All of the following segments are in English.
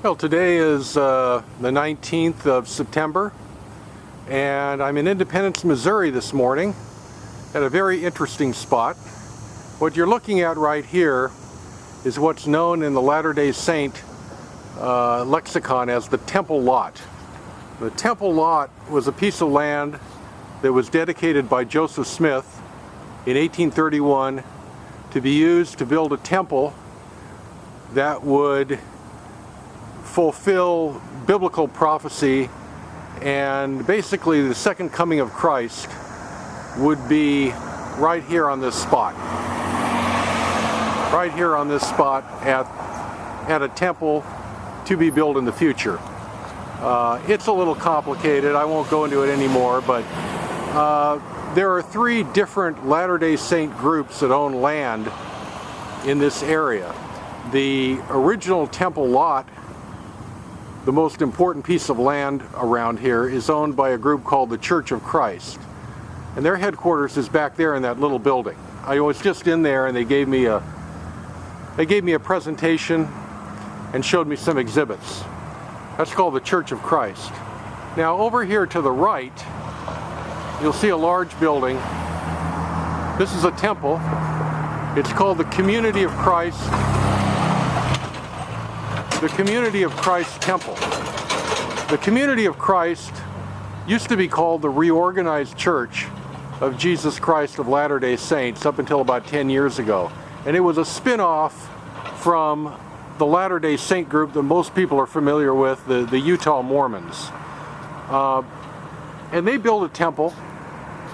Well, today is the 19th of September, and I'm in Independence, Missouri this morning at a very interesting spot. What you're looking at right here is what's known in the Latter-day Saint lexicon as the Temple Lot. The Temple Lot was a piece of land that was dedicated by Joseph Smith in 1831 to be used to build a temple that would fulfill biblical prophecy, and basically the second coming of Christ would be right here on this spot. Right here on this spot at a temple to be built in the future. It's a little complicated. I won't go into it anymore, but there are three different Latter-day Saint groups that own land in this area. The original Temple Lot, the most important piece of land around here, is owned by a group called the Church of Christ. And their headquarters is back there in that little building. I was just in there and they gave me a presentation and showed me some exhibits. That's called the Church of Christ. Now over here to the right, you'll see a large building. This is a temple. It's called the Community of Christ. The Community of Christ Temple. The Community of Christ used to be called the Reorganized Church of Jesus Christ of Latter-day Saints up until about 10 years ago. And it was a spin-off from the Latter-day Saint group that most people are familiar with, the Utah Mormons. And they built a temple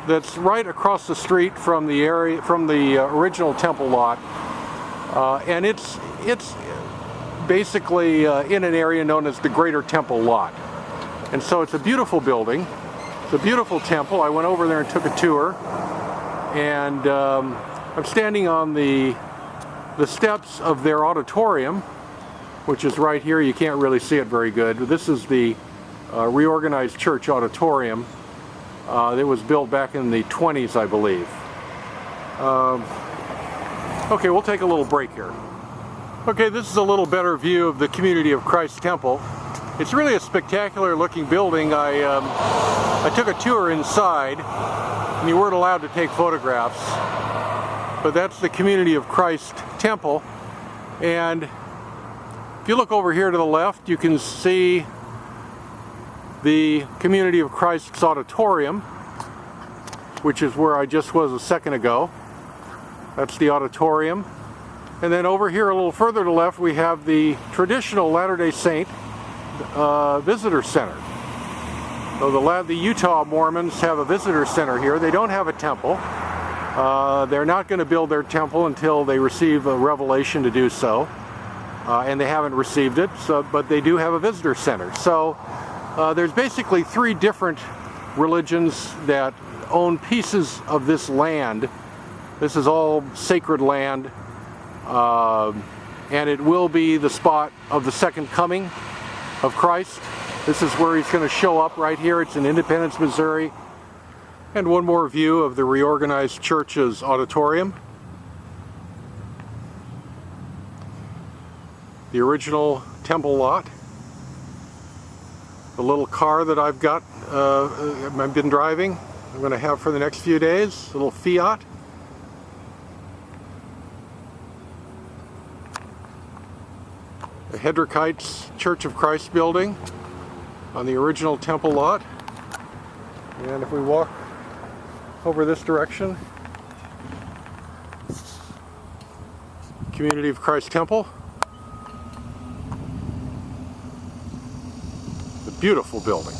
that's right across the street from the original Temple Lot. And it's basically in an area known as the Greater Temple Lot. And so it's a beautiful building. It's a beautiful temple. I went over there and took a tour. And I'm standing on the steps of their auditorium, which is right here. You can't really see it very good. This is the Reorganized Church Auditorium that was built back in the 20s, I believe. Okay, we'll take a little break here. Okay, this is a little better view of the Community of Christ Temple. It's really a spectacular looking building. I took a tour inside, and you weren't allowed to take photographs, but that's the Community of Christ Temple. And if you look over here to the left, you can see the Community of Christ's auditorium, which is where I just was a second ago. That's the auditorium. And then over here a little further to the left, we have the traditional Latter-day Saint visitor center. So the Utah Mormons have a visitor center here. They don't have a temple. They're not going to build their temple until they receive a revelation to do so. And they haven't received it, but they do have a visitor center. So there's basically three different religions that own pieces of this land. This is all sacred land. And it will be the spot of the second coming of Christ. This is where he's going to show up right here. It's in Independence, Missouri. And one more view of the Reorganized Church's auditorium. The original Temple Lot. The little car that I've got, I've been driving, I'm going to have for the next few days, a little Fiat. The Hedrickites Church of Christ building on the original Temple Lot. And if we walk over this direction, Community of Christ Temple. The beautiful building.